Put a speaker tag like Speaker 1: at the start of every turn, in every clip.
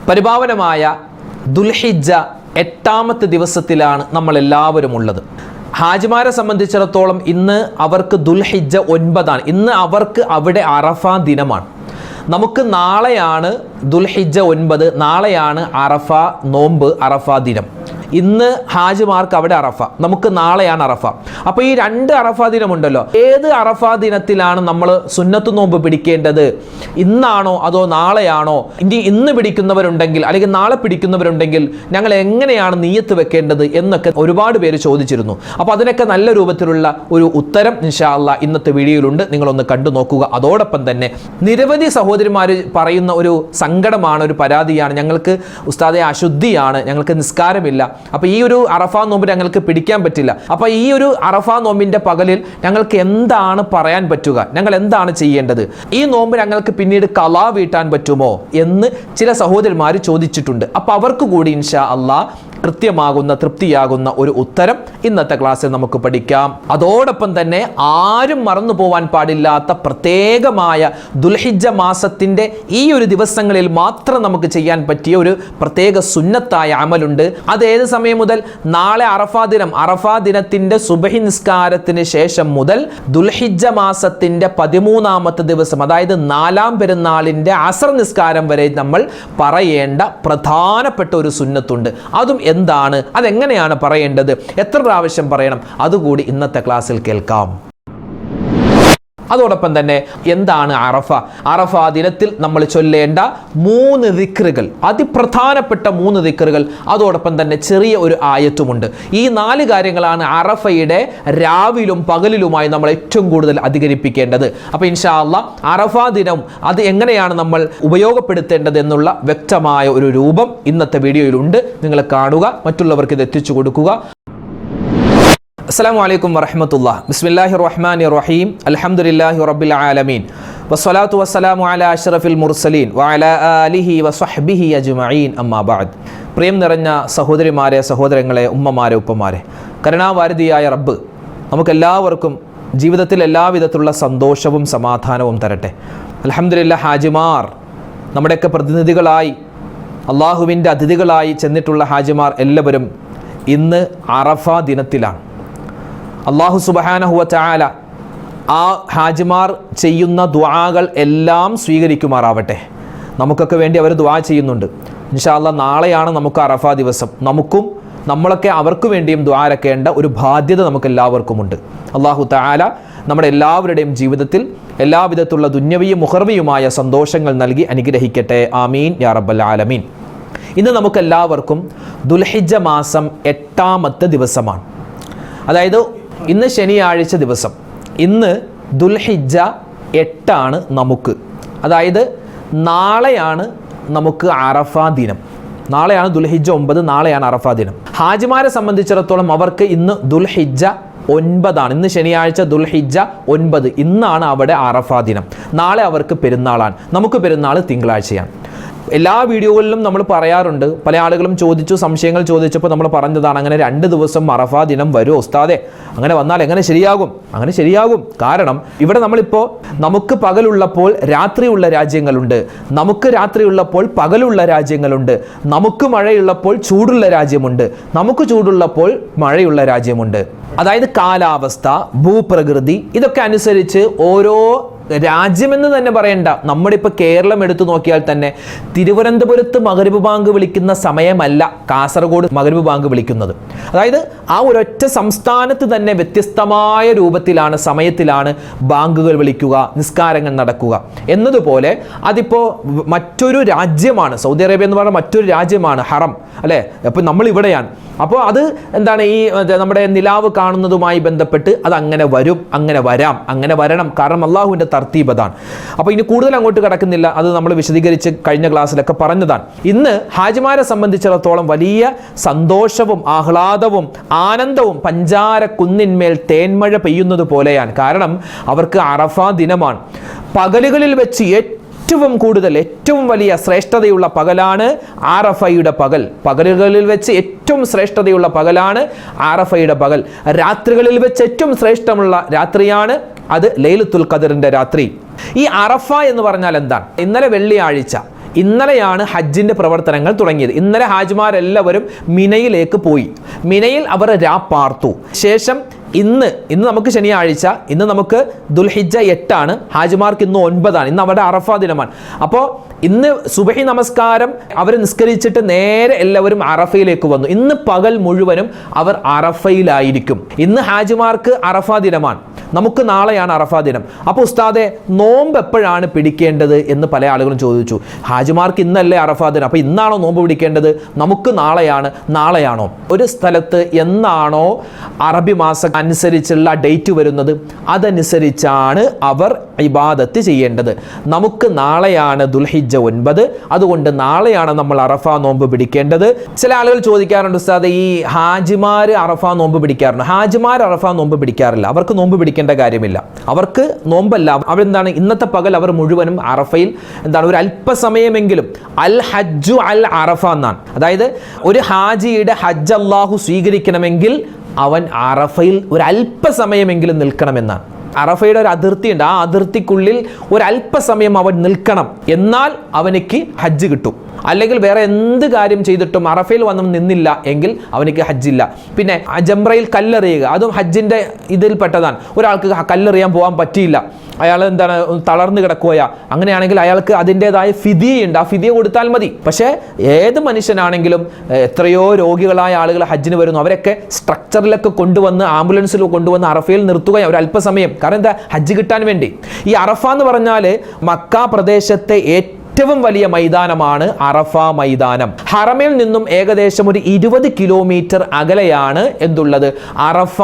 Speaker 1: പരിപാവനമായ ദുൽഹിജ്ജ 8ാമത്തെ ദിവസത്തിലാണ് നമ്മളെല്ലാവരും ഉള്ളത്. ഹാജിമാരെ സംബന്ധിച്ചിടത്തോളം ഇന്ന് അവർക്ക് ദുൽഹിജ്ജ 9 ഇന്ന് അവർക്ക് അവിടെ അറഫ ദിനമാണ്. നമുക്ക് നാളെയാണ് ദുൽഹിജ്ജ 9, നാളെയാണ് അറഫ നോമ്പ്, അറഫ ദിനം. ഇന്ന് ഹാജിമാർക്ക് അവിടെ അറഫ, നമുക്ക് നാളെയാണ് അറഫ. അപ്പോൾ ഈ 2 അറഫ ദിനമുണ്ടല്ലോ, ഏത് അറഫ ദിനത്തിലാണ് നമ്മൾ സുന്നത്ത് നോമ്പ് പിടിക്കേണ്ടത്? ഇന്നാണോ അതോ നാളെയാണോ? ഇന്ന് പിടിക്കുന്നവരുണ്ടെങ്കിൽ അല്ലെങ്കിൽ നാളെ പിടിക്കുന്നവരുണ്ടെങ്കിൽ ഞങ്ങൾ എങ്ങനെയാണ് നിയ്യത്ത് വെക്കേണ്ടത് എന്നൊക്കെ ഒരുപാട് പേര് ചോദിച്ചിരുന്നു. അപ്പോൾ അതിനൊക്കെ നല്ല രൂപത്തിലുള്ള ഒരു ഉത്തരം ഇൻഷാ അല്ലാഹ് ഇന്നത്തെ വീഡിയോയിലുണ്ട്, നിങ്ങളൊന്ന് കണ്ടു നോക്കുക. അതോടൊപ്പം തന്നെ നിരവധി സഹോദരിമാർ പറയുന്ന ഒരു സങ്കടമാണ്, ഒരു പരാതിയാണ്, ഞങ്ങൾക്ക് ഉസ്താദെ അശുദ്ധിയാണ്, ഞങ്ങൾക്ക് നിസ്കാരമില്ല, അപ്പോൾ ഈ ഒരു അറഫ നോമ്പ് ഞങ്ങൾക്ക് പിടിക്കാൻ പറ്റില്ല. അപ്പോൾ ഈ ഒരു അറഫ നോമ്പിന്റെ പകലിൽ ഞങ്ങൾക്ക് എന്താണ് പറയാൻ പറ്റുക? ഞങ്ങൾ എന്താണ് ചെയ്യേണ്ടത്? ഈ നോമ്പ് ഞങ്ങൾക്ക് പിന്നീട് ഖളാ വീട്ടാൻ പറ്റുമോ എന്ന് ചില സഹോദരന്മാർ ചോദിച്ചിട്ടുണ്ട്. അപ്പോൾ അവർക്ക് കൂടി ഇൻഷാ അല്ലാഹ് കൃത്യമാകുന്ന തൃപ്തിയാകുന്ന ഒരു ഉത്തരം ഇന്നത്തെ ക്ലാസ്സിൽ നമുക്ക് പഠിക്കാം. അതോടൊപ്പം തന്നെ ആരും മറന്നു പോവാൻ പാടില്ലാത്ത പ്രത്യേകമായ ദുൽഹിജ്ജ മാസത്തിന്റെ ഈ ഒരു ദിവസങ്ങളിൽ മാത്രം നമുക്ക് ചെയ്യാൻ പറ്റിയ ഒരു പ്രത്യേക സുന്നത്തായ അമലുണ്ട്. അത് ഏത് സമയം മുതൽ? നാളെ അറഫാ ദിനത്തിന്റെ സുബഹി നിസ്കാരത്തിന് ശേഷം മുതൽ ദുൽഹിജ്ജ മാസത്തിന്റെ 13ാമത്തെ ദിവസം, അതായത് 4ാം പെരുന്നാളിന്റെ അസർ നിസ്കാരം വരെ നമ്മൾ പറയേണ്ട പ്രധാനപ്പെട്ട ഒരു സുന്നത്തുണ്ട്. അതും എന്താണ്, അതെങ്ങനെയാണ് പറയേണ്ടത്, എത്ര പ്രാവശ്യം പറയണം, അതുകൂടി ഇന്നത്തെ ക്ലാസ്സിൽ കേൾക്കാം. അതോടൊപ്പം തന്നെ എന്താണ് അറഫ ദിനത്തിൽ നമ്മൾ ചൊല്ലേണ്ട 3 ദിക്റുകൾ, അതിപ്രധാനപ്പെട്ട 3 ദിക്റുകൾ, അതോടൊപ്പം തന്നെ ചെറിയ ഒരു ആയത്തുമുണ്ട്. ഈ 4 കാര്യങ്ങളാണ് അറഫയുടെ രാവിലും പകലിലുമായി നമ്മൾ ഏറ്റവും കൂടുതൽ അധികരിപ്പിക്കേണ്ടത്. അപ്പോൾ ഇൻഷാ അല്ലാഹ് അറഫ ദിനം അത് എങ്ങനെയാണ് നമ്മൾ ഉപയോഗപ്പെടുത്തേണ്ടത് എന്നുള്ള വ്യക്തമായ ഒരു രൂപം ഇന്നത്തെ വീഡിയോയിലുണ്ട്. നിങ്ങൾ കാണുക, മറ്റുള്ളവർക്ക് ഇത് എത്തിച്ചു കൊടുക്കുക. അസ്സലാമു അലൈക്കും വറഹ്മത്തുള്ളാഹി. ബിസ്മില്ലാഹിർ റഹ്മാനിർ റഹീം. അൽഹംദുലില്ലാഹി റബ്ബിൽ ആലമീൻ. വസ്സലാത്തു വസ്സലാമു അലാ അഷ്റഫിൽ മുർസലീൻ വഅലാ ആലിഹി വസ്വഹ്ബിഹി അജ്മഈൻ. അമ്മാ ബഅദ്. പ്രിയം നിറഞ്ഞ സഹോദരിമാരെ, സഹോദരങ്ങളെ, ഉമ്മമാരെ, ഉപ്പമാരെ, കരുണാവാരിധിയായ റബ്ബ് നമുക്കെല്ലാവർക്കും ജീവിതത്തിൽ എല്ലാവിധത്തിലുള്ള സന്തോഷവും സമാധാനവും തരട്ടെ. അൽഹംദുലില്ലാഹ്, ഹാജിമാർ നമ്മുടെയൊക്കെ പ്രതിനിധികളായി, അള്ളാഹുവിൻ്റെ അതിഥികളായി ചെന്നിട്ടുള്ള ഹാജിമാർ എല്ലാവരും ഇന്ന് അറഫ ദിനത്തിലാണ്. അല്ലാഹു സുബ്ഹാനഹു വ തആല ആ ഹാജിമാർ ചെയ്യുന്ന ദുആകൾ എല്ലാം സ്വീകരിക്കുമാറാവട്ടെ. നമുക്കൊക്കെ വേണ്ടി അവർ ദുആ ചെയ്യുന്നുണ്ട്. ഇൻഷാ അല്ലാഹ് നാളെയാണ് നമുക്ക് അറഫ ദിവസം. നമ്മളൊക്കെ അവർക്ക് വേണ്ടിയും ദുആ രക്കേണ്ട ഒരു ബാധ്യത നമുക്ക് എല്ലാവർക്കുമുണ്ട്. അല്ലാഹു തആല നമ്മുടെ എല്ലാവരുടെയും ജീവിതത്തിൽ എല്ലാവിധത്തിലുള്ള ദുന്യവിയും മുഖർവിയുമായ സന്തോഷങ്ങൾ നൽകി അനുഗ്രഹിക്കട്ടെ. ആമീൻ യാ റബ്ബൽ ആലമീൻ. ഇന്ന് നമുക്കെല്ലാവർക്കും ദുൽഹിജ്ജ മാസം 8ാമത്തെ ദിവസമാണ്. അതായത് ഇന്ന് ശനിയാഴ്ച ദിവസം, ഇന്ന് ദുൽഹിജ്ജ 8 നമുക്ക്. അതായത് നാളെയാണ് നമുക്ക് അറഫ ദിനം. നാളെയാണ് ദുൽഹിജ്ജ 9, നാളെയാണ് അറഫ ദിനം. ഹാജിമാരെ സംബന്ധിച്ചിടത്തോളം അവർക്ക് ഇന്ന് ദുൽഹിജ്ജ 9, ഇന്ന് ശനിയാഴ്ച ദുൽഹിജ്ജ 9, ഇന്നാണ് അവിടെ അറഫ ദിനം. നാളെ അവർക്ക് പെരുന്നാളാണ്, നമുക്ക് പെരുന്നാൾ തിങ്കളാഴ്ചയാണ്. എല്ലാ വീഡിയോകളിലും നമ്മൾ പറയാറുണ്ട്, പല ആളുകളും സംശയങ്ങൾ ചോദിച്ചപ്പോൾ നമ്മൾ പറഞ്ഞതാണ്, അങ്ങനെ 2 ദിവസം അറഫ ദിനം വരുമോ ഉസ്താദെ? അങ്ങനെ വന്നാൽ എങ്ങനെ ശരിയാകും? അങ്ങനെ ശരിയാകും. കാരണം ഇവിടെ നമ്മളിപ്പോൾ നമുക്ക് പകലുള്ളപ്പോൾ രാത്രിയുള്ള രാജ്യങ്ങളുണ്ട്, നമുക്ക് രാത്രിയുള്ളപ്പോൾ പകലുള്ള രാജ്യങ്ങളുണ്ട്, നമുക്ക് മഴയുള്ളപ്പോൾ ചൂടുള്ള രാജ്യമുണ്ട്, നമുക്ക് ചൂടുള്ളപ്പോൾ മഴയുള്ള രാജ്യമുണ്ട്. അതായത് കാലാവസ്ഥ, ഭൂപ്രകൃതി, ഇതൊക്കെ അനുസരിച്ച് ഓരോ രാജ്യമെന്ന് തന്നെ പറയണ്ട. നമ്മുടെ ഇപ്പോൾ കേരളം എടുത്തു നോക്കിയാൽ തന്നെ തിരുവനന്തപുരത്ത് മഗ്‌രിബ് ബാങ്ക് വിളിക്കുന്ന സമയമല്ല കാസർഗോഡ് മഗ്‌രിബ് ബാങ്ക് വിളിക്കുന്നത്. അതായത് ആ ഒരൊറ്റ സംസ്ഥാനത്ത് തന്നെ വ്യത്യസ്തമായ രൂപത്തിലാണ്, സമയത്തിലാണ് ബാങ്കുകൾ വിളിക്കുക, നിസ്കാരങ്ങൾ നടക്കുക. എന്നതുപോലെ അതിപ്പോൾ മറ്റൊരു രാജ്യമാണ്, സൗദി അറേബ്യ എന്ന് പറഞ്ഞാൽ മറ്റൊരു രാജ്യമാണ്, ഹറം അല്ലേ? അപ്പോൾ നമ്മൾ ഇവിടെയാണ്. അപ്പോൾ അത് എന്താണ്, ഈ നമ്മുടെ നിലാവ് കാണുന്നതുമായി ബന്ധപ്പെട്ട് അത് അങ്ങനെ വരും, അങ്ങനെ വരാം, അങ്ങനെ വരണം. കാരണം അള്ളാഹുവിൻ്റെ തർത്തീബ് അതാണ്. അപ്പോൾ ഇനി കൂടുതൽ അങ്ങോട്ട് കിടക്കുന്നില്ല, അത് നമ്മൾ വിശദീകരിച്ച് കഴിഞ്ഞ ക്ലാസ്സിലൊക്കെ പറഞ്ഞതാണ്. ഇന്ന് ഹാജിമാരെ സംബന്ധിച്ചിടത്തോളം വലിയ സന്തോഷവും ആഹ്ലാദവും ആനന്ദവും പഞ്ചാര കുന്നിന്മേൽ തേന്മഴ പെയ്യുന്നത് പോലെയാണ്. കാരണം അവർക്ക് അറഫ ദിനമാണ്. പകലുകളിൽ വെച്ച് ഏറ്റവും വലിയ ശ്രേഷ്ഠതയുള്ള പകലാണ് ആറഫയുടെ പകൽ. പകലുകളിൽ വെച്ച് ഏറ്റവും ശ്രേഷ്ഠതയുള്ള പകലാണ് ആറഫയുടെ പകൽ. രാത്രികളിൽ വെച്ച് ഏറ്റവും ശ്രേഷ്ഠമുള്ള രാത്രിയാണ് അത് ലൈലത്തുൽ ഖദറിന്റെ രാത്രി. ഈ അറഫ എന്ന് പറഞ്ഞാൽ എന്താണ്? ഇന്നലെ വെള്ളിയാഴ്ച, ഇന്നലെയാണ് ഹജ്ജിൻ്റെ പ്രവർത്തനങ്ങൾ തുടങ്ങിയത്. ഇന്നലെ ഹാജിമാരെല്ലാവരും മിനയിലേക്ക് പോയി. മിനയിൽ അവർ പാർത്തു. ശേഷം ഇന്ന് നമുക്ക് ശനിയാഴ്ച, ഇന്ന് നമുക്ക് ദുൽഹിജ്ജ 8 ഹാജിമാർക്ക് ഇന്ന് 9. ഇന്ന് അവരുടെ അറഫ ദിനമാണ്. അപ്പോൾ ഇന്ന് സുബഹി നമസ്കാരം അവർ നിസ്കരിച്ചിട്ട് നേരെ എല്ലാവരും അറഫയിലേക്ക് വന്നു. ഇന്ന് പകൽ മുഴുവനും അവർ അറഫയിലായിരിക്കും. ഇന്ന് ഹാജിമാർക്ക് അറഫ ദിനമാണ്, നമുക്ക് നാളെയാണ് അറഫ ദിനം. അപ്പോൾ ഉസ്താദെ, നോമ്പ് എപ്പോഴാണ് പിടിക്കേണ്ടത് എന്ന് പല ആളുകളും ചോദിച്ചു. ഹാജിമാർക്ക് ഇന്നല്ലേ അറഫ ദിനം, അപ്പോൾ ഇന്നാണോ നോമ്പ് പിടിക്കേണ്ടത്? നമുക്ക് നാളെയാണോ? ഒരു സ്ഥലത്ത് എന്നാണോ അറബി മാസം അനുസരിച്ചുള്ള ഡേറ്റ് വരുന്നത്, അതനുസരിച്ചാണ് അവർ ഇബാദത്ത് ചെയ്യേണ്ടത്. നമുക്ക് നാളെയാണ് ദുൽഹിജ്ജ 9, അതുകൊണ്ട് നാളെയാണ് നമ്മൾ അറഫ നോമ്പ് പിടിക്കേണ്ടത്. ചില ആളുകൾ ചോദിക്കാറുണ്ട്, ഉസ്താദ് ഈ ഹാജിമാർ അറഫ നോമ്പ് പിടിക്കാറുണ്ട്? ഹാജിമാർ അറഫ നോമ്പ് പിടിക്കാറില്ല. അവർക്ക് നോമ്പ് പിടിക്കേണ്ട കാര്യമില്ല. അവർക്ക് നോമ്പല്ല, അവരെന്താണ് ഇന്നത്തെ പകൽ അവർ മുഴുവനും അറഫയിൽ ഒരു അല്പസമയമെങ്കിലും അൽ ഹജ്ജു അൽ അറഫ എന്നാണ്. അതായത് ഒരു ഹാജിയുടെ ഹജ്ജ് അല്ലാഹു സ്വീകരിക്കണമെങ്കിൽ അവൻ അറഫയിൽ ഒരു അല്പസമയമെങ്കിലും നിൽക്കണമെന്നാണ്. അറഫയുടെ ഒരു അതിർത്തിയുണ്ട്, ആ അതിർത്തിക്കുള്ളിൽ ഒരു അല്പസമയം അവൻ നിൽക്കണം, എന്നാൽ അവനിക്ക് ഹജ്ജ് കിട്ടും. അല്ലെങ്കിൽ വേറെ എന്ത് കാര്യം ചെയ്തിട്ടും അറഫയിൽ വന്നും നിന്നില്ല എങ്കിൽ അവനിക്ക് ഹജ്ജില്ല. പിന്നെ ജംറയിൽ കല്ലെറിയുക, അതും ഹജ്ജിൻ്റെ ഇതിൽപ്പെട്ടതാണ്. ഒരാൾക്ക് കല്ലെറിയാൻ പോകാൻ പറ്റിയില്ല, അയാൾ തളർന്നു കിടക്കുകയാ, അങ്ങനെയാണെങ്കിൽ അയാൾക്ക് അതിൻ്റെതായ ഫിദിയുണ്ട്, ആ ഫിദിയ കൊടുത്താൽ മതി. പക്ഷേ ഏത് മനുഷ്യനാണെങ്കിലും എത്രയോ രോഗികളായ ആളുകൾ ഹജ്ജിന് വരുന്നു, അവരൊക്കെ സ്ട്രക്ചറിലൊക്കെ കൊണ്ടുവന്ന് ആംബുലൻസിൽ കൊണ്ടുവന്ന് അറഫയിൽ നിർത്തുക ഒരു അല്പസമയം. കാരണം എന്താ? ഹജ്ജ് കിട്ടാൻ വേണ്ടി. ഈ അറഫ എന്ന് പറഞ്ഞാൽ മക്ക പ്രദേശത്തെ ഏറ്റവും വലിയ മൈതാനമാണ് അറഫ മൈതാനം. ഹറമിൽ നിന്നും ഏകദേശം ഒരു 20 കിലോമീറ്റർ അകലെയാണ് എന്തുള്ളത്? അറഫ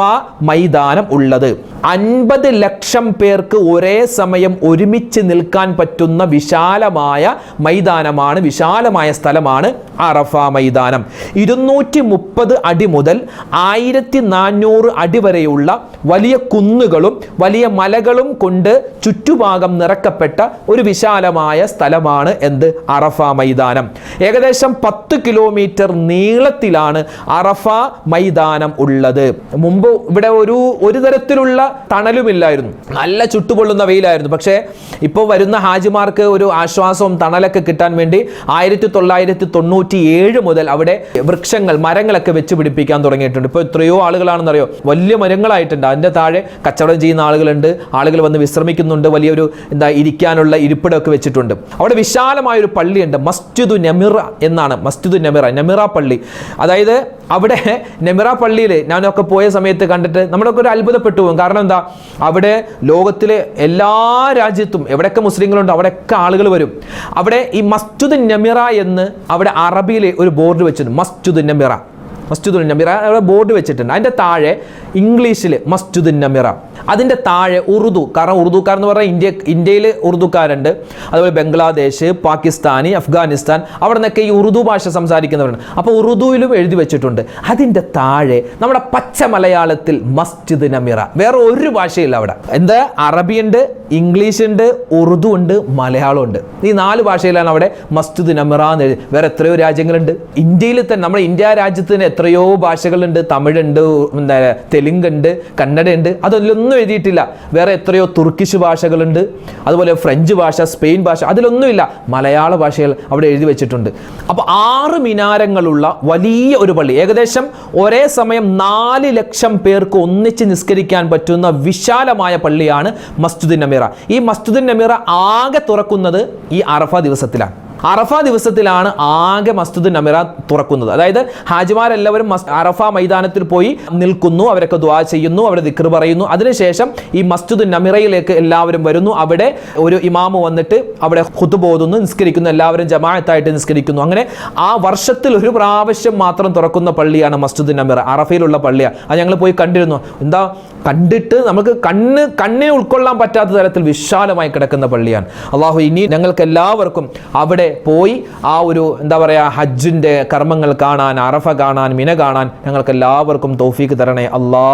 Speaker 1: മൈതാനം ഉള്ളത്. 50 ലക്ഷം പേർക്ക് ഒരേ സമയം ഒരുമിച്ച് നിൽക്കാൻ പറ്റുന്ന വിശാലമായ മൈതാനമാണ്, വിശാലമായ സ്ഥലമാണ് അറഫ മൈതാനം. 230 അടി മുതൽ 1400 അടി വരെയുള്ള വലിയ കുന്നുകളും വലിയ മലകളും കൊണ്ട് ചുറ്റുഭാഗം നിറക്കപ്പെട്ട ഒരു വിശാലമായ സ്ഥലമാണ് എന്ത്? അറഫ മൈതാനം. ഏകദേശം 10 കിലോമീറ്റർ നീളത്തിലാണ് അറഫ മൈതാനം ഉള്ളത്. മുമ്പ് ഇവിടെ ഒരു തരത്തിലുള്ള തണലുമില്ലായിരുന്നു, നല്ല ചുട്ടുപൊള്ളുന്ന വെയിലായിരുന്നു. പക്ഷേ ഇപ്പോൾ വരുന്ന ഹാജിമാർക്ക് ഒരു ആശ്വാസവും തണലൊക്കെ കിട്ടാൻ വേണ്ടി 1997 മുതൽ അവിടെ വൃക്ഷങ്ങൾ, മരങ്ങളൊക്കെ വെച്ച് പിടിപ്പിക്കാൻ തുടങ്ങിയിട്ടുണ്ട്. ഇപ്പോൾ എത്രയോ ആളുകളാണെന്നറിയോ, വലിയ മരങ്ങളായിട്ടുണ്ട്. അതിൻ്റെ താഴെ കച്ചവടം ചെയ്യുന്ന ആളുകളുണ്ട്, ആളുകൾ വന്ന് വിശ്രമിക്കുന്നുണ്ട്, വലിയൊരു ഇരിക്കാനുള്ള ഇരിപ്പിടമൊക്കെ വെച്ചിട്ടുണ്ട്. അവിടെ വിശാലമായൊരു പള്ളിയുണ്ട്, മസ്ജിദു നമിറ എന്നാണ്. മസ്ജിദു നമിറ പള്ളി. അതായത് അവിടെ നെമിറ പള്ളിയിൽ ഞാനൊക്കെ പോയ സമയത്ത് കണ്ടിട്ട് നമ്മളൊക്കെ ഒരു അത്ഭുതപ്പെട്ടു പോകും. കാരണം എന്താ? അവിടെ ലോകത്തിലെ എല്ലാ രാജ്യത്തും എവിടെയൊക്കെ മുസ്ലിങ്ങളുണ്ടോ അവിടെയൊക്കെ ആളുകൾ വരും. അവിടെ ഈ മസ്ജിദ് നമിറ എന്ന് അവിടെ അറബിയിൽ ഒരു ബോർഡ് വെച്ചിട്ടുണ്ട്. മസ്ജിദ് നമിറ അവിടെ ബോർഡ് വെച്ചിട്ടുണ്ട്. അതിൻ്റെ താഴെ ഇംഗ്ലീഷിൽ മസ്ജിദ് നമിറ, അതിൻ്റെ താഴെ ഉറുദു. കാരണം ഉറുദുക്കാരെന്ന് പറഞ്ഞാൽ ഇന്ത്യയിൽ ഉറുദുക്കാരുണ്ട്, അതുപോലെ ബംഗ്ലാദേശ്, പാകിസ്ഥാനി, അഫ്ഗാനിസ്ഥാൻ, അവിടെ നിന്നൊക്കെ ഈ ഉറുദു ഭാഷ സംസാരിക്കുന്നവരുണ്ട്. അപ്പോൾ ഉറുദുവിലും എഴുതി വെച്ചിട്ടുണ്ട്. അതിൻ്റെ താഴെ നമ്മുടെ പച്ച മലയാളത്തിൽ മസ്ജിദ് നമിറ. വേറെ ഒരു ഭാഷയില്ല അവിടെ. എന്താ? അറബിയുണ്ട്, ഇംഗ്ലീഷ് ഉണ്ട്, ഉറുദു ഉണ്ട്, മലയാളം ഉണ്ട്. ഈ 4 ഭാഷയിലാണ് അവിടെ മസ്ജിദ് നമിറ എന്ന് എഴുതി. വേറെ എത്രയോ രാജ്യങ്ങളുണ്ട്. ഇന്ത്യയിൽ തന്നെ, നമ്മുടെ ഇന്ത്യ രാജ്യത്ത് തന്നെ എത്രയോ ഭാഷകളുണ്ട്. തമിഴുണ്ട്, തെലുങ്കുണ്ട്, കന്നഡയുണ്ട്, അതിലൊന്നും എഴുതിയിട്ടില്ല. വേറെ എത്രയോ തുർക്കിഷ് ഭാഷകളുണ്ട്, അതുപോലെ ഫ്രഞ്ച് ഭാഷ, സ്പെയിൻ ഭാഷ, അതിലൊന്നുമില്ല. മലയാള ഭാഷകൾ അവിടെ എഴുതി വെച്ചിട്ടുണ്ട്. അപ്പോൾ 6 മിനാരങ്ങളുള്ള വലിയ ഒരു പള്ളി, ഏകദേശം ഒരേ സമയം 4 ലക്ഷം പേർക്ക് ഒന്നിച്ച് നിസ്കരിക്കാൻ പറ്റുന്ന വിശാലമായ പള്ളിയാണ് മസ്ജിദ് നമിറ. ഈ മസ്ജിദ് നമിറ ആകെ തുറക്കുന്നത് ഈ അറഫ ദിവസത്തിലാണ്. അറഫ ദിവസത്തിലാണ് ആകെ മസ്ജിദ് നമിറ തുറക്കുന്നത്. അതായത് ഹാജിമാരെല്ലാവരും അറഫ മൈതാനത്തിൽ പോയി നിൽക്കുന്നു, അവരൊക്കെ ദുആ ചെയ്യുന്നു, അവരെ ദിക്ർ പറയുന്നു. അതിനുശേഷം ഈ മസ്ജിദ് നമിറയിലേക്ക് എല്ലാവരും വരുന്നു. അവിടെ ഒരു ഇമാമ് വന്നിട്ട് അവിടെ ഖുതുബ ഓതുന്നു, നിസ്കരിക്കുന്നു, എല്ലാവരും ജമാഅത്തായിട്ട് നിസ്കരിക്കുന്നു. അങ്ങനെ ആ വർഷത്തിൽ ഒരു പ്രാവശ്യം മാത്രം തുറക്കുന്ന പള്ളിയാണ് മസ്ജിദ് നമിറ, അറഫയിലുള്ള പള്ളിയാണ്. അത് ഞങ്ങൾ പോയി കണ്ടിരുന്നു. എന്താ കണ്ടിട്ട് നമുക്ക് കണ്ണിനെ ഉൾക്കൊള്ളാൻ പറ്റാത്ത തരത്തിൽ വിശാലമായി കിടക്കുന്ന പള്ളിയാണ്. അള്ളാഹു ഇനി ഞങ്ങൾക്ക് എല്ലാവർക്കും അവിടെ പോയി ആ ഒരു ഹജ്ജിന്റെ കർമ്മങ്ങൾ കാണാൻ, അറഫ കാണാൻ, മിന കാണാൻ ഞങ്ങൾക്ക് എല്ലാവർക്കും തൗഫീക്ക് തരണേ അല്ലാ.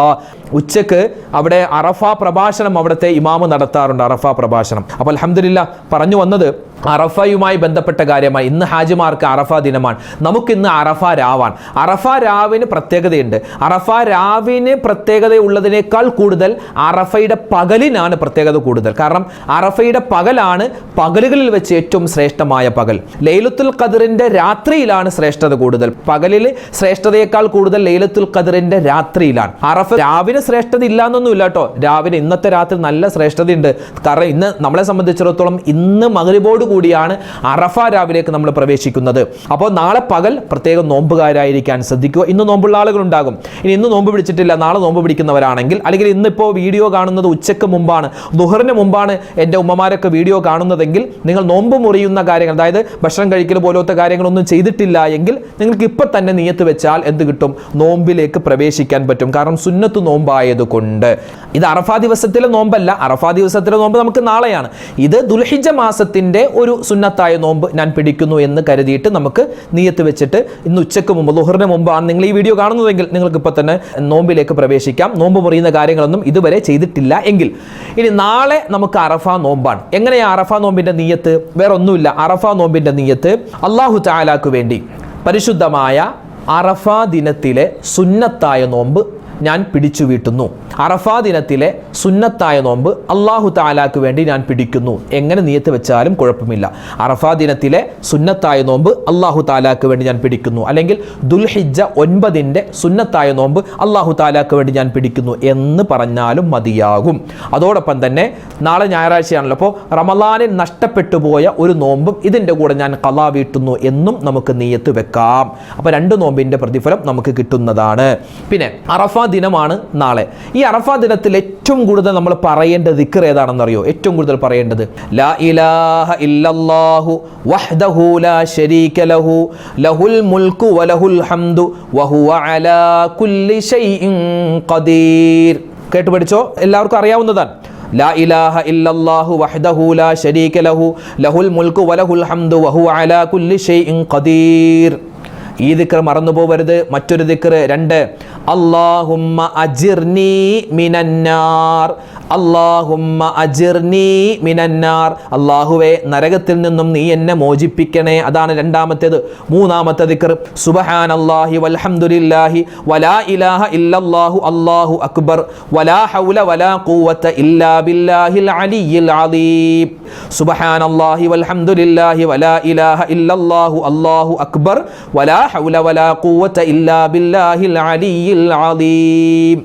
Speaker 1: ഉച്ചക്ക് അവിടെ അറഫ പ്രഭാഷണം അവിടുത്തെ ഇമാമ് നടത്താറുണ്ട്, അറഫ പ്രഭാഷണം. അപ്പോൾ അൽഹംദുലില്ലാഹ് പറഞ്ഞു വന്നത്, അറഫയുമായി ബന്ധപ്പെട്ട കാര്യമായി ഇന്ന് ഹാജിമാർക്ക് അറഫ ദിനമാണ്. നമുക്കിന്ന് അറഫ രാവാണ്. അറഫ രാവിന് പ്രത്യേകതയുണ്ട്. അറഫ രാവിന് പ്രത്യേകതയുള്ളതിനേക്കാൾ കൂടുതൽ അറഫയുടെ പകലിനാണ് പ്രത്യേകത കൂടുതൽ. കാരണം അറഫയുടെ പകലാണ് പകലുകളിൽ വെച്ച് ഏറ്റവും ശ്രേഷ്ഠമായ പകൽ. ലൈലത്തുൽ ഖദറിന്റെ രാത്രിയിലാണ് ശ്രേഷ്ഠത കൂടുതൽ. പകലിൽ ശ്രേഷ്ഠതയേക്കാൾ കൂടുതൽ ലൈലത്തുൽ ഖദറിന്റെ രാത്രിയിലാണ്. അറഫ രാവിന് ശ്രേഷ്ഠത ഇല്ലാന്നൊന്നും ഇല്ല കേട്ടോ. രാവിലെ ഇന്നത്തെ രാത്രി നല്ല ശ്രേഷ്ഠതയുണ്ട്. കാരണം ഇന്ന് നമ്മളെ സംബന്ധിച്ചിടത്തോളം ഇന്ന് മഗ്രിബോട് കൂടിയാണ് അറഫ രാവിലേക്ക് നമ്മൾ പ്രവേശിക്കുന്നത്. അപ്പോൾ നാളെ പകൽ പ്രത്യേകം നോമ്പുകാരായിരിക്കാൻ ശ്രദ്ധിക്കുക. ഇന്ന് നോമ്പുള്ള ആളുകൾ ഉണ്ടാകും. ഇന്ന് നോമ്പ് പിടിച്ചിട്ടില്ല, നാളെ നോമ്പ് പിടിക്കുന്നവരാണെങ്കിൽ, അല്ലെങ്കിൽ ഇന്നിപ്പോൾ വീഡിയോ കാണുന്നത് ഉച്ചയ്ക്ക് മുമ്പാണ്, ദുഹറിന് മുമ്പാണ് എൻ്റെ ഉമ്മമാരൊക്കെ വീഡിയോ കാണുന്നതെങ്കിൽ നിങ്ങൾ നോമ്പ് മുറിയുന്ന കാര്യങ്ങൾ, അതായത് ഭക്ഷണം കഴിക്കൽ പോലത്തെ കാര്യങ്ങളൊന്നും ചെയ്തിട്ടില്ല എങ്കിൽ നിങ്ങൾക്ക് ഇപ്പം തന്നെ നിയത്ത് വെച്ചാൽ എന്ത് കിട്ടും? നോമ്പിലേക്ക് പ്രവേശിക്കാൻ പറ്റും. കാരണം സുന്നത്ത് നോമ്പായതുകൊണ്ട്. ഇത് അറഫാ ദിവസത്തിലെ നോമ്പല്ല. അറഫാ ദിവസത്തിലെ നോമ്പ് നമുക്ക് നാളെയാണ്. ഇത് ദുൽഹിജ്ജ മാസത്തിൻ്റെ ഒരു സുന്നത്തായ നോമ്പ് ഞാൻ പിടിക്കുന്നു എന്ന് കരുതിയിട്ട് നമുക്ക് നിയത്ത് വെച്ചിട്ട് ഇന്ന് ഉച്ചയ്ക്ക് മുമ്പ്, ദുഹറിന് മുമ്പാണ് നിങ്ങൾ ഈ വീഡിയോ കാണുന്നതെങ്കിൽ നിങ്ങൾക്ക് ഇപ്പോൾ തന്നെ നോമ്പിലേക്ക് പ്രവേശിക്കാം. നോമ്പ് മുറിയുന്ന കാര്യങ്ങളൊന്നും ഇതുവരെ ചെയ്തിട്ടില്ല എങ്കിൽ. ഇനി നാളെ നമുക്ക് അറഫ നോമ്പാണ്. എങ്ങനെയാണ് അറഫ നോമ്പിൻ്റെ നിയത്ത്? വേറെ ഒന്നുമില്ല. അറഫ നോമ്പിൻ്റെ നിയത്ത് അല്ലാഹു തആലാക്ക് വേണ്ടി പരിശുദ്ധമായ അറഫ ദിനത്തിലെ സുന്നത്തായ നോമ്പ് ഞാൻ പിടിച്ചു വീട്ടുന്നു. അറഫാ ദിനത്തിലെ സുന്നത്തായ നോമ്പ് അല്ലാഹു തആലാക്ക് വേണ്ടി ഞാൻ പിടിക്കുന്നു. എങ്ങനെ നിയത്ത് വെച്ചാലും കുഴപ്പമില്ല. അറഫാ ദിനത്തിലെ സുന്നത്തായ നോമ്പ് അല്ലാഹു തആലാക്ക് വേണ്ടി ഞാൻ പിടിക്കുന്നു, അല്ലെങ്കിൽ ദുൽഹിജ്ജ 9 സുന്നത്തായ നോമ്പ് അല്ലാഹു തആലാക്ക് വേണ്ടി ഞാൻ പിടിക്കുന്നു എന്ന് പറഞ്ഞാലും മതിയാകും. അതോടൊപ്പം തന്നെ നാളെ ഞായറാഴ്ചയാണല്ലോ, അപ്പോൾ റമളാനിൽ നഷ്ടപ്പെട്ടു പോയ ഒരു നോമ്പും ഇതിൻ്റെ കൂടെ ഞാൻ ഖളാ വീട്ടുന്നു എന്നും നമുക്ക് നിയത്ത് വെക്കാം. അപ്പോൾ 2 നോമ്പിൻ്റെ പ്രതിഫലം നമുക്ക് കിട്ടുന്നതാണ്. പിന്നെ അറഫാ ദിനമാണ് നാളെ. ഈ അറഫാ ദിനത്തിൽ ഏറ്റവും കൂടുതൽ നമ്മൾ പറയേണ്ട ദിക്ർ ഏതാണെന്നറിയോ? ഏറ്റവും കൂടുതൽ പറയേണ്ടത് ലാ ഇലാഹ ഇല്ലല്ലാഹു വഹ്ദഹു ലാ ശരീക ലഹു ലഹുൽ മുൽക്കു വലഹുൽ ഹംദു വഹുവ അലാ കുല്ലി ഷൈഇൻ ഖദീർ. കേട്ടു പഠിച്ചോ? എല്ലാവർക്കും അറിയാവുന്നതാണ്. ലാ ഇലാഹ ഇല്ലല്ലാഹു വഹ്ദഹു ലാ ശരീക ലഹു ലഹുൽ മുൽക്കു വലഹുൽ ഹംദു വഹുവ അലാ കുല്ലി ഷൈഇൻ ഖദീർ. ഈ ദിക്ർ മറന്നു പോകരുത്. മറ്റൊരു ദിക്ർ 2, അല്ലാഹുമ്മ അജിർനി മിനന്നാർ. അല്ലാഹുമ്മ അജിർനി മിനന്നാർ. അല്ലാഹുവേ നരകത്തിൽ നിന്നും നീ എന്നെ മോചിപ്പിക്കണേ. അതാണ് 2ാമത്തേത്. 3ാമത്തെ ദിക്ർ സുബ്ഹാനല്ലാഹി വൽഹംദുലില്ലാഹി വലാ ഇലാഹ ഇല്ലല്ലാഹു അല്ലാഹു അക്ബർ വലാ ഹൗല വലാ ഖുവത ഇല്ലാ ബില്ലാഹിൽ അലിയ്യിൽ അലീം. സുബ്ഹാനല്ലാഹി വൽഹംദുലില്ലാഹി വലാ ഇലാഹ ഇല്ലല്ലാഹു അല്ലാഹു അക്ബർ വലാ ഹൗല വലാ ഖുവത ഇല്ലാ ബില്ലാഹിൽ അലിയ്യിൽ അലീം.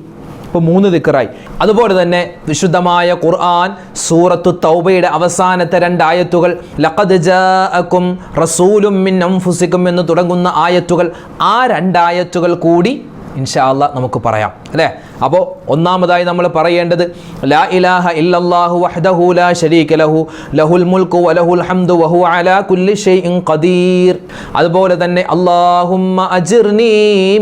Speaker 1: ഇപ്പോൾ 3 ദിക്റായി. അതുപോലെ തന്നെ വിശുദ്ധമായ ഖുർആൻ സൂറത്തു തൗബയുടെ അവസാനത്തെ 2 ആയത്തുകൾ ലഖദ് ജാഅക്കും റസൂലും മിൻ അൻഫുസിക്കും എന്ന് തുടങ്ങുന്ന ആയത്തുകൾ, ആ 2 ആയത്തുകൾ കൂടി ഇൻഷാ അല്ലാഹ് നമുക്ക് പറയാം അല്ലേ? അപ്പോൾ ഒന്നാമതായി നമ്മൾ പറയേണ്ടത് ലാ ഇലാഹ ഇല്ലല്ലാഹു വഹ്ദഹു ലാ ശരീക ലഹു ലഹുൽ മുൽക്കു വലഹുൽ ഹംദു വഹുവ അലാ കുല്ലി ഷൈഇൻ ഖദീർ. അതുപോലെ തന്നെ അല്ലാഹുമ്മ അജിർനി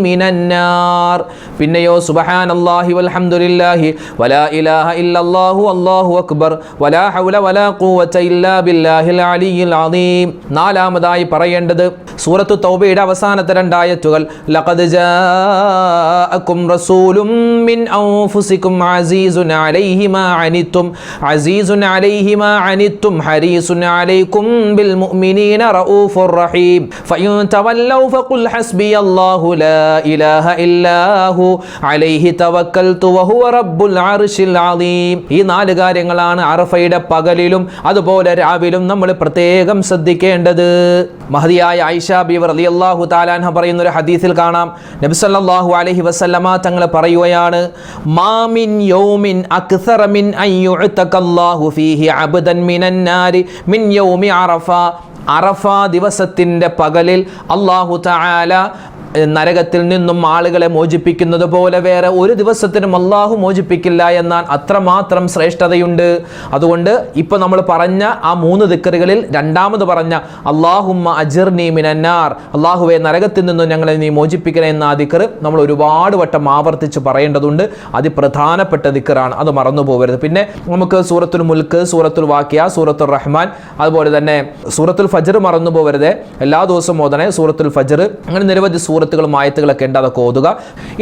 Speaker 1: മിനന്നാർ. പിന്നെയോ സുബ്ഹാനല്ലാഹി വൽഹംദുലില്ലാഹി വലാ ഇലാഹ ഇല്ലല്ലാഹു അല്ലാഹു അക്ബർ വലാ ഹൗല വലാ ഖുവത ഇല്ലാ ബില്ലാഹിൽ അലിയ്യിൽ അലീം. 4ാമതായി പറയേണ്ടത് സൂറത്തു തൗബയുടെ അവസാനത്തെ 2 ആയത്തുകൾ ലഖദ് ജാഅക്കും റസൂലും മിൻ അൻഫുസിക്കും അസീസുൻ അലൈഹി മാ അനിത്തും അസീസുൻ അലൈഹി മാ അനിത്തും ഹരീസുൻ അലൈക്കും ബിൽ മുഅ്മിനീന റഊഫുർ റഹീം ഫഇൻ തവല്ലൗ ഫഖുൽ ഹസ്ബിയല്ലാഹു ലാ ഇലാഹ ഇല്ലാഹു അലൈഹി തവക്കൽതു വഹുവ റബ്ബുൽ അർശിൽ അലീം. ഈ 4 കാര്യങ്ങളാണ് അറഫയുടെ പകലിലും അതുപോലെ രാവിലും നമ്മൾ പ്രത്യേകം ശ്രദ്ധിക്കേണ്ടത്. മഹദിയായ ആയിഷ ബീവി റളിയല്ലാഹു തആല അൻഹ പറയുന്ന ഒരു ഹദീസിൽ കാണാം, നബി സല്ലല്ലാഹു അലൈഹി വസല്ലമ തങ്ങൾ പറയുകയാണ്, മാ മിൻ യൗമിൻ അക്സറ മിൻ അൻ യുഅതഖല്ലാഹു ഫീഹി അബ്ദൻ മിനൻ നാരി മിൻ യൗമി അറഫ. അറഫ ദിവസത്തിൻ്റെ പകലിൽ അല്ലാഹു തആല നരകത്തിൽ നിന്നും ആളുകളെ മോചിപ്പിക്കുന്നത് പോലെ വേറെ ഒരു ദിവസത്തിനും അല്ലാഹു മോചിപ്പിക്കില്ല എന്നാൽ അത്രമാത്രം ശ്രേഷ്ഠതയുണ്ട്. അതുകൊണ്ട് ഇപ്പോൾ നമ്മൾ പറഞ്ഞ ആ 3 ദിക്റുകളിൽ 2ാമത് പറഞ്ഞ അല്ലാഹുമ്മ അജിർനി മിനന്നാർ, അല്ലാഹുവേ നരകത്തിൽ നിന്നും ഞങ്ങളെ നീ മോചിപ്പിക്കണേ എന്ന ആ ദിക്ർ നമ്മൾ ഒരുപാട് വട്ടം ആവർത്തിച്ച് പറയേണ്ടതുണ്ട്. അതിപ്രധാനപ്പെട്ട ദിക്റാണ്, അത് മറന്നു പോകരുത്. പിന്നെ നമുക്ക് സൂറത്തുൽ മുൽക്ക്, സൂറത്തുൽ വാഖിയ, സൂറത്തുൽ റഹ്മാൻ, അതുപോലെ തന്നെ സൂറത്തുൽ ഫജ്ർ മറന്നു പോകരുത്. എല്ലാ ദിവസവും ഓതണേ സൂറത്തുൽ ഫജ്ർ. അങ്ങനെ നിരവധി സൂറത്തുകൾ സൂറത്തുകളും ആയത്തുകളൊക്കെ ഉണ്ട്, അതൊക്കെ ഓതുക.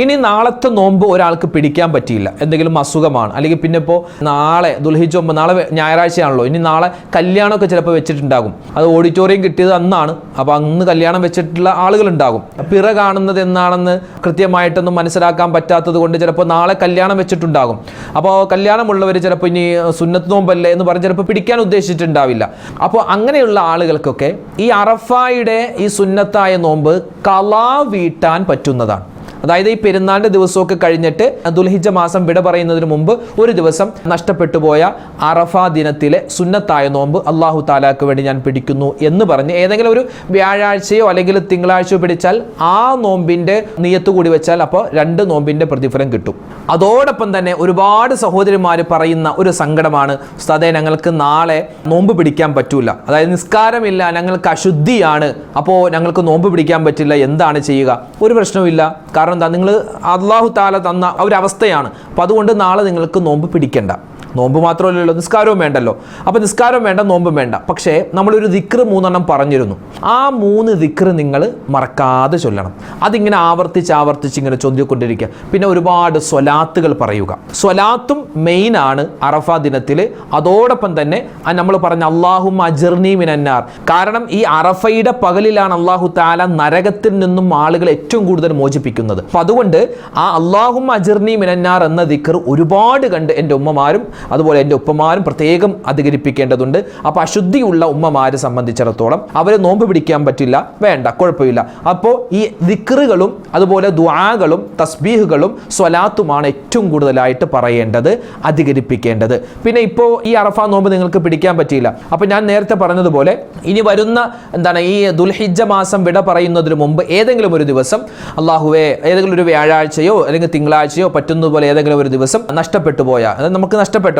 Speaker 1: ഇനി നാളത്തെ നോമ്പ് ഒരാൾക്ക് പിടിക്കാൻ പറ്റിയില്ല, എന്തെങ്കിലും അസുഖമാണ്, അല്ലെങ്കിൽ പിന്നെ ഇപ്പോൾ നാളെ ദുൽഹിജ്ജ് 9, നാളെ ഞായറാഴ്ചയാണല്ലോ, ഇനി നാളെ കല്യാണമൊക്കെ ചിലപ്പോൾ വെച്ചിട്ടുണ്ടാകും. അത് ഓഡിറ്റോറിയം കിട്ടിയത് അന്നാണ്, അപ്പോൾ അന്ന് കല്യാണം വെച്ചിട്ടുള്ള ആളുകളുണ്ടാകും. പിറ കാണുന്നത് എന്നാണെന്ന് കൃത്യമായിട്ടൊന്നും മനസ്സിലാക്കാൻ പറ്റാത്തത് കൊണ്ട് ചിലപ്പോൾ നാളെ കല്യാണം വെച്ചിട്ടുണ്ടാകും. അപ്പോൾ കല്യാണമുള്ളവർ ചിലപ്പോൾ ഇനി സുന്നത്ത് നോമ്പല്ലേ എന്ന് പറഞ്ഞ് ചിലപ്പോൾ പിടിക്കാൻ ഉദ്ദേശിച്ചിട്ടുണ്ടാവില്ല. അപ്പോൾ അങ്ങനെയുള്ള ആളുകൾക്കൊക്കെ ഈ അറഫായുടെ ഈ സുന്നത്തായ നോമ്പ് ഖളാ വീട്ടാൻ പറ്റുന്നതാണ്. അതായത് ഈ പെരുന്നാളിൻ്റെ ദിവസമൊക്കെ കഴിഞ്ഞിട്ട് ദുൽഹിജ്ജ മാസം വിട പറയുന്നതിന് മുമ്പ് ഒരു ദിവസം നഷ്ടപ്പെട്ടു പോയ അറഫ ദിനത്തിലെ സുന്നത്തായ നോമ്പ് അള്ളാഹു താലാക്ക് വേണ്ടി ഞാൻ പിടിക്കുന്നു എന്ന് പറഞ്ഞ് ഏതെങ്കിലും ഒരു വ്യാഴാഴ്ചയോ അല്ലെങ്കിൽ തിങ്കളാഴ്ചയോ പിടിച്ചാൽ ആ നോമ്പിൻ്റെ നിയത്ത് കൂടി വെച്ചാൽ അപ്പോൾ 2 നോമ്പിൻ്റെ പ്രതിഫലം കിട്ടും. അതോടൊപ്പം തന്നെ ഒരുപാട് സഹോദരിമാർ പറയുന്ന ഒരു സങ്കടമാണ്, ഉസ്താദേ ഞങ്ങൾക്ക് നാളെ നോമ്പ് പിടിക്കാൻ പറ്റൂല, അതായത് നിസ്കാരമില്ല, ഞങ്ങൾക്ക് അശുദ്ധിയാണ്, അപ്പോൾ ഞങ്ങൾക്ക് നോമ്പ് പിടിക്കാൻ പറ്റില്ല, എന്താണ് ചെയ്യുക? ഒരു പ്രശ്നവുമില്ല. കാരണം എന്താ, നിങ്ങൾ അള്ളാഹു താല തന്ന ഒരവസ്ഥയാണ്. അപ്പോൾ അതുകൊണ്ട് നാളെ നിങ്ങൾക്ക് നോമ്പ് പിടിക്കണ്ട. നോമ്പ് മാത്രമല്ലല്ലോ, നിസ്കാരവും വേണ്ടല്ലോ. അപ്പോൾ നിസ്കാരവും വേണ്ട, നോമ്പും വേണ്ട. പക്ഷേ നമ്മളൊരു ദിക്ർ 3 പറഞ്ഞിരുന്നു. ആ 3 ദിക്ർ നിങ്ങൾ മറക്കാതെ ചൊല്ലണം. അതിങ്ങനെ ആവർത്തിച്ച് ഇങ്ങനെ ചൊല്ലിക്കൊണ്ടിരിക്കുക. പിന്നെ ഒരുപാട് സ്വലാത്തുകൾ പറയുക. സ്വലാത്തും മെയിനാണ് അറഫ ദിനത്തിൽ. അതോടൊപ്പം തന്നെ നമ്മൾ പറഞ്ഞ അല്ലാഹുമ്മ അജിർനി മിനന്നാർ. കാരണം ഈ അറഫയുടെ പകലിലാണ് അല്ലാഹു തആല നരകത്തിൽ നിന്നും ആളുകളെ ഏറ്റവും കൂടുതൽ മോചിപ്പിക്കുന്നത്. അപ്പം അതുകൊണ്ട് ആ അല്ലാഹുമ്മ അജിർനി മിനന്നാർ എന്ന ദിക്ർ ഒരുപാട് കണ്ട് എൻ്റെ ഉമ്മമാരും അതുപോലെ എൻ്റെ ഉപ്പമാരും പ്രത്യേകം അധികരിപ്പിക്കേണ്ടതുണ്ട്. അപ്പോൾ അശുദ്ധിയുള്ള ഉമ്മമാരെ സംബന്ധിച്ചിടത്തോളം അവർ നോമ്പ് പിടിക്കാൻ പറ്റില്ല, വേണ്ട, കുഴപ്പമില്ല. അപ്പോൾ ഈ ദിക്റുകളും അതുപോലെ ദുആകളും തസ്ബീഹുകളും സ്വലാത്തുമാണ് ഏറ്റവും കൂടുതലായിട്ട് പറയേണ്ടത്, അധികരിപ്പിക്കേണ്ടത്. പിന്നെ ഇപ്പോൾ ഈ അറഫ നോമ്പ് നിങ്ങൾക്ക് പിടിക്കാൻ പറ്റിയില്ല, അപ്പോൾ ഞാൻ നേരത്തെ പറഞ്ഞതുപോലെ ഇനി വരുന്ന ഈ ദുൽഹിജ്ജ മാസം വിട പറയുന്നതിന് മുമ്പ് ഏതെങ്കിലും ഒരു ദിവസം അള്ളാഹുവേ, ഏതെങ്കിലും ഒരു വ്യാഴാഴ്ചയോ അല്ലെങ്കിൽ തിങ്കളാഴ്ചയോ പറ്റുന്നതുപോലെ ഏതെങ്കിലും ഒരു ദിവസം നഷ്ടപ്പെട്ടു പോയ, അതായത് നമുക്ക് നഷ്ടപ്പെട്ടു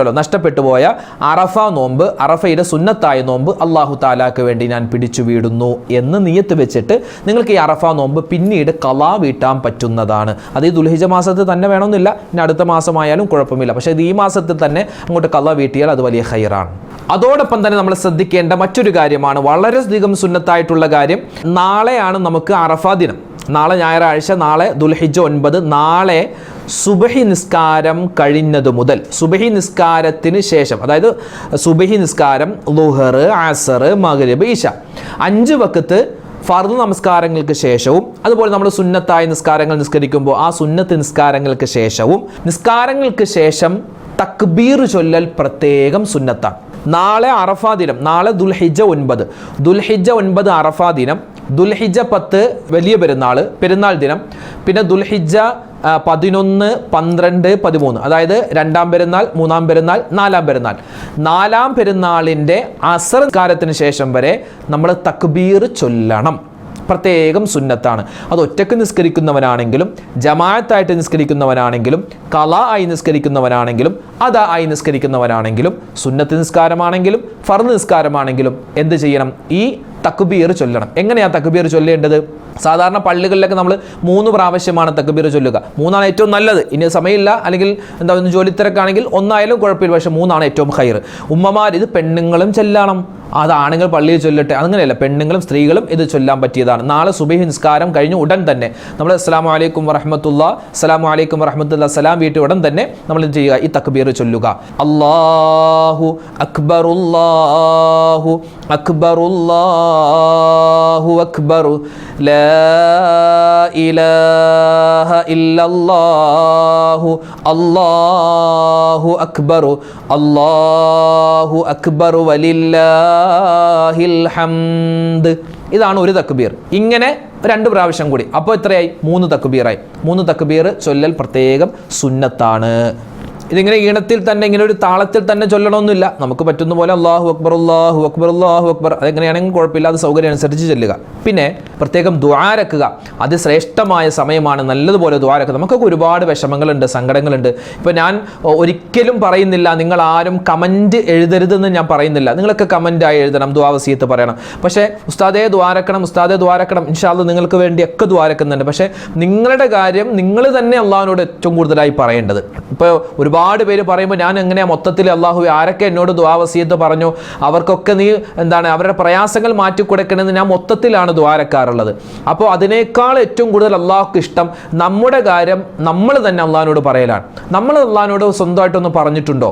Speaker 1: പോയ അറഫ നോമ്പ്, അറഫയുടെ സുന്നത്തായ നോമ്പ് അല്ലാഹു താലാക്ക് വേണ്ടി ഞാൻ പിടിച്ചു വീടുന്നു എന്ന് നിയത്ത് വെച്ചിട്ട് നിങ്ങൾക്ക് ഈ അറഫ നോമ്പ് പിന്നീട് ഖളാ വീട്ടാൻ പറ്റുന്നതാണ്. അത് ഈ ദുൽഹിജ്ജ മാസത്തിൽ തന്നെ വേണമെന്നില്ല, ഇനി അടുത്ത മാസമായാലും കുഴപ്പമില്ല. പക്ഷേ ഇത് ഈ മാസത്തിൽ തന്നെ അങ്ങോട്ട് ഖളാ വീട്ടിയാൽ അത് വലിയ ഖൈറാണ്. അതോടൊപ്പം തന്നെ നമ്മൾ ശ്രദ്ധിക്കേണ്ട മറ്റൊരു കാര്യമാണ്, വളരെയധികം സുന്നത്തായിട്ടുള്ള കാര്യം. നാളെയാണ് നമുക്ക് അറഫ ദിനം. നാളെ ഞായറാഴ്ച, നാളെ ദുൽഹിജ്ജ 9. നാളെ സുബഹി നിസ്കാരം കഴിഞ്ഞതു മുതൽ സുബഹി നിസ്കാരത്തിന് ശേഷം, അതായത് സുബഹി നിസ്കാരം ളുഹർ, അസർ, മഗ്രിബ്, ഇശ 5 വഖത്ത് ഫർദ് നമസ്കാരങ്ങൾക്ക് ശേഷവും അതുപോലെ നമ്മൾ സുന്നത്തായ നിസ്കാരങ്ങൾ നിസ്കരിക്കുമ്പോൾ ആ സുന്നത്ത് നിസ്കാരങ്ങൾക്ക് ശേഷം തക്ബീർ ചൊല്ലൽ പ്രത്യേകം സുന്നത്താണ്. നാളെ അറഫ ദിനം, നാളെ ദുൽഹിജ്ജ 9 അറഫ ദിനം, ദുൽഹിജ്ജ 10 വലിയ പെരുന്നാൾ ദിനം, പിന്നെ ദുൽഹിജ്ജ 11, 12, 13, അതായത് 2ാം പെരുന്നാൾ, 3ാം പെരുന്നാൾ, 4ാം പെരുന്നാൾ. 4ാം പെരുന്നാളിൻ്റെ അസർ നിസ്കാരത്തിന് ശേഷം വരെ നമ്മൾ തക്ബീർ ചൊല്ലണം, പ്രത്യേകം സുന്നത്താണ്. അത് ഒറ്റക്ക് നിസ്കരിക്കുന്നവനാണെങ്കിലും ജമാഅത്തായിട്ട് നിസ്കരിക്കുന്നവനാണെങ്കിലും ഖളാ ആയി നിസ്കരിക്കുന്നവനാണെങ്കിലും അദാ ആയി നിസ്കരിക്കുന്നവനാണെങ്കിലും സുന്നത്ത് നിസ്കാരമാണെങ്കിലും ഫർദ് നിസ്കാരമാണെങ്കിലും എന്ത് ചെയ്യണം? ഈ തക്ബീർ ചൊല്ലണം. എങ്ങനെയാണ് തക്ബീർ ചൊല്ലേണ്ടത്? സാധാരണ പള്ളികളിലൊക്കെ നമ്മൾ 3 പ്രാവശ്യമാണ് തക്ബീർ ചൊല്ലുക. 3 ഏറ്റവും നല്ലത്. ഇനി സമയമില്ല അല്ലെങ്കിൽ ഒന്ന് ജോലിത്തിരക്കാണെങ്കിൽ 1 കുഴപ്പമില്ല, പക്ഷേ 3 ഏറ്റവും ഖൈർ. ഉമ്മമാർ ഇത് പെണ്ണുങ്ങളും ചൊല്ലണം, അത് ആണുങ്ങൾ പള്ളിയിൽ ചൊല്ലട്ടെ, അങ്ങനെയല്ല, പെണ്ണുങ്ങളും സ്ത്രീകളും ഇത് ചൊല്ലാൻ പറ്റിയതാണ്. നാളെ സുബഹി നിസ്കാരം കഴിഞ്ഞ് ഉടൻ തന്നെ നമ്മൾ അസ്സലാമു അലൈക്കും വറഹ്മത്തുള്ളാഹി സലാം വീട്ടിൽ ഉടൻ തന്നെ നമ്മൾ എന്ത് ചെയ്യുക? ഈ തക്ബീർ ചൊല്ലുക. അല്ലാഹു അക്ബർ, അല്ലാഹു അക്ബർ, അല്ലാഹു അക്ബർ, ലാ ഇലാഹ ഇല്ലല്ലാഹു, അല്ലാഹു അക്ബർ, അല്ലാഹു അക്ബർ വലില്ലാഹിൽ ഹംദ്. ഇതാണ് ഒരു തക്ബീർ. ഇങ്ങനെ 2 പ്രാവശ്യം കൂടി, അപ്പോൾ എത്രയായി? 3 തക്ബീറായി. 3 തക്ബീർ ചൊല്ലൽ പ്രത്യേകം സുന്നത്താണ്. ഇതിങ്ങനെ ഈണത്തിൽ തന്നെ, ഇങ്ങനെ ഒരു താളത്തിൽ തന്നെ ചൊല്ലണമെന്നില്ല. നമുക്ക് പറ്റുന്ന പോലെ അല്ലാഹു അക്ബർ, അല്ലാഹു അക്ബർ, അല്ലാഹു അക്ബർ, അതെങ്ങനെയാണെങ്കിൽ കുഴപ്പമില്ല, അത് സൗകര്യം അനുസരിച്ച് ചൊല്ലുക. പിന്നെ പ്രത്യേകം ദുആരക്കുക. അതിശ്രേഷ്ഠമായ സമയമാണ്, നല്ലതുപോലെ ദുആരക്കുക. നമുക്കൊക്കെ ഒരുപാട് വിഷമങ്ങളുണ്ട്, സങ്കടങ്ങളുണ്ട്. ഇപ്പോൾ ഞാൻ ഒരിക്കലും പറയുന്നില്ല നിങ്ങൾ ആരും കമൻറ്റ് എഴുതരുതെന്ന് ഞാൻ പറയുന്നില്ല. നിങ്ങളൊക്കെ കമൻറ്റായി എഴുതണം, ദുആ വസിയത്ത് പറയണം. പക്ഷേ ഉസ്താദേ ദ്വാരക്കണം, ഇൻഷാ അല്ലാഹ് നിങ്ങൾക്ക് വേണ്ടിയൊക്കെ ദ്വാരക്കുന്നുണ്ട്. പക്ഷേ നിങ്ങളുടെ കാര്യം നിങ്ങൾ തന്നെ അള്ളാഹുവിനോട് ഏറ്റവും കൂടുതലായി പറയേണ്ടത്. ഇപ്പോൾ ഒരുപാട് പേര് പറയുമ്പോൾ ഞാൻ എങ്ങനെയാ മൊത്തത്തിൽ അള്ളാഹു ആരൊക്കെ എന്നോട് ദുആ വസിയത്ത് പറഞ്ഞു അവർക്കൊക്കെ നീ അവരുടെ പ്രയാസങ്ങൾ മാറ്റി കൊടുക്കണമെന്ന് ഞാൻ മൊത്തത്തിലാണ് ദ്വാരക്കാറുള്ളത്. അപ്പോൾ അതിനേക്കാൾ ഏറ്റവും കൂടുതൽ അള്ളാഹുക്ക് ഇഷ്ടം നമ്മുടെ കാര്യം നമ്മൾ തന്നെ അള്ളാഹിനോട് പറയലാണ്. നമ്മൾ അള്ളാഹിനോട് സ്വന്തമായിട്ടൊന്ന് പറഞ്ഞിട്ടുണ്ടോ?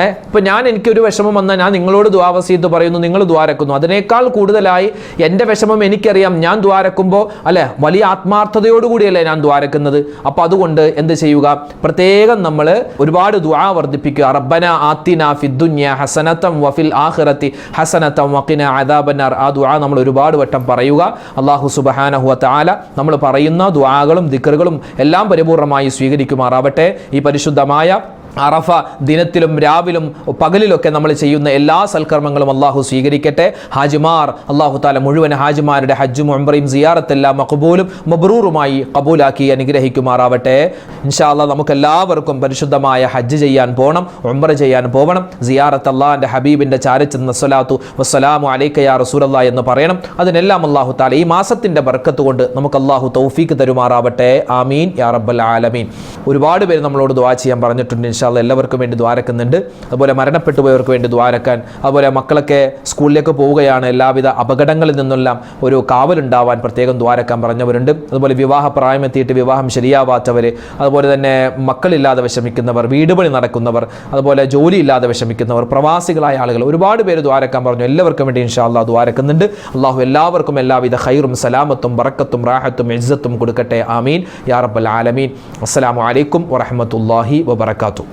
Speaker 1: ഇപ്പം എനിക്കൊരു വിഷമം വന്നാൽ ഞാൻ നിങ്ങളോട് ദുആവസീയത്ത് പറയുന്നു, നിങ്ങൾ ദ്വാരക്കുന്നു. അതിനേക്കാൾ കൂടുതലായി എൻ്റെ വിഷമം എനിക്കറിയാം. ഞാൻ ദ്വാരക്കുമ്പോൾ വലിയ ആത്മാർത്ഥതയോടുകൂടിയല്ലേ ഞാൻ ദ്വാരക്കുന്നത്. അപ്പോൾ അതുകൊണ്ട് എന്ത് ചെയ്യുക, പ്രത്യേകം നമ്മൾ ഒരുപാട് ദുആ വർദ്ധിപ്പിക്കുക. റബ്ബന ആത്തിന ഫിദ്ദുനിയ ഹസനതം വഫിൽ ആഖിറതി ഹസനതം വഖിന അദാബന്നാർ. ആ ദുആ നമ്മൾ ഒരുപാട് വട്ടം പറയുക. അല്ലാഹു സുബ്ഹാനഹു വ തആല നമ്മൾ പറയുന്ന ദുആകളും ദിക്റുകളും എല്ലാം പരിപൂർണമായി സ്വീകരിക്കുമാറാവട്ടെ. ഈ പരിശുദ്ധമായ അറഫ ദിനത്തിലും രാവിലും പകലിലൊക്കെ നമ്മൾ ചെയ്യുന്ന എല്ലാ സൽക്കർമ്മങ്ങളും അള്ളാഹു സ്വീകരിക്കട്ടെ. ഹാജിമാർ അള്ളാഹു താല മുഴുവൻ ഹാജിമാരുടെ ഹജ്ജും ഉംറയും സിയാറത്തെല്ലാം മഖ്ബൂലും മബ്രൂറുമായി കബൂലാക്കി അനുഗ്രഹിക്കുമാറാവട്ടെ. ഇൻഷാ അല്ലാഹ് നമുക്കെല്ലാവർക്കും പരിശുദ്ധമായ ഹജ്ജ് ചെയ്യാൻ പോകണം, ഉംറ ചെയ്യാൻ പോകണം. സിയാറത്ത് അള്ളാഹിൻ്റെ ഹബീബിൻ്റെ ചാരിച്ചെന്ന സ്വലാത്തു വസ്സലാമു അലൈക യാ റസൂലല്ലാഹ് എന്ന് പറയണം. അതിനെല്ലാം അള്ളാഹു താല ഈ മാസത്തിൻ്റെ ബർക്കത്ത് കൊണ്ട് നമുക്ക് അള്ളാഹു തൗഫീക്ക് തരുമാറാവട്ടെ. ആമീൻ യാ റബ്ബൽ ആലമീൻ. ഒരുപാട് പേര് നമ്മളോട് ദുആ ചെയ്യാൻ പറഞ്ഞിട്ടുണ്ട്. എല്ലാവർക്കും വേണ്ടി ദ്വാരക്കുന്നുണ്ട്. അതുപോലെ മരണപ്പെട്ടു പോയവർക്ക് വേണ്ടി ദ്വാരക്കാൻ, അതുപോലെ മക്കളൊക്കെ സ്കൂളിലേക്ക് പോവുകയാണ്, എല്ലാവിധ അപകടങ്ങളിൽ നിന്നെല്ലാം ഒരു കാവലുണ്ടാവാൻ പ്രത്യേകം ദ്വാരക്കാൻ പറഞ്ഞവരുണ്ട്. അതുപോലെ വിവാഹ പ്രായമെത്തിയിട്ട് വിവാഹം ശരിയാവാത്തവർ, അതുപോലെ തന്നെ മക്കളില്ലാതെ വിഷമിക്കുന്നവർ, വീട് പണി നടക്കുന്നവർ, അതുപോലെ ജോലി ഇല്ലാതെ വിഷമിക്കുന്നവർ, പ്രവാസികളായ ആളുകൾ, ഒരുപാട് പേര് ദ്വാരക്കാൻ പറഞ്ഞു. എല്ലാവർക്കും വേണ്ടി ഇൻഷാ അല്ലാഹ് ദ്വാരക്കുന്നുണ്ട്. അള്ളാഹു എല്ലാവർക്കും എല്ലാവിധ ഖൈറും സലാമത്തും ബറക്കത്തും റാഹത്തും ഇസ്സത്തും കൊടുക്കട്ടെ. ആമീൻ യാ റബ്ബൽ ആലമീൻ. അസ്സലാമു അലൈക്കും വറഹ്മത്തുള്ളാഹി വബറകാതുഹു.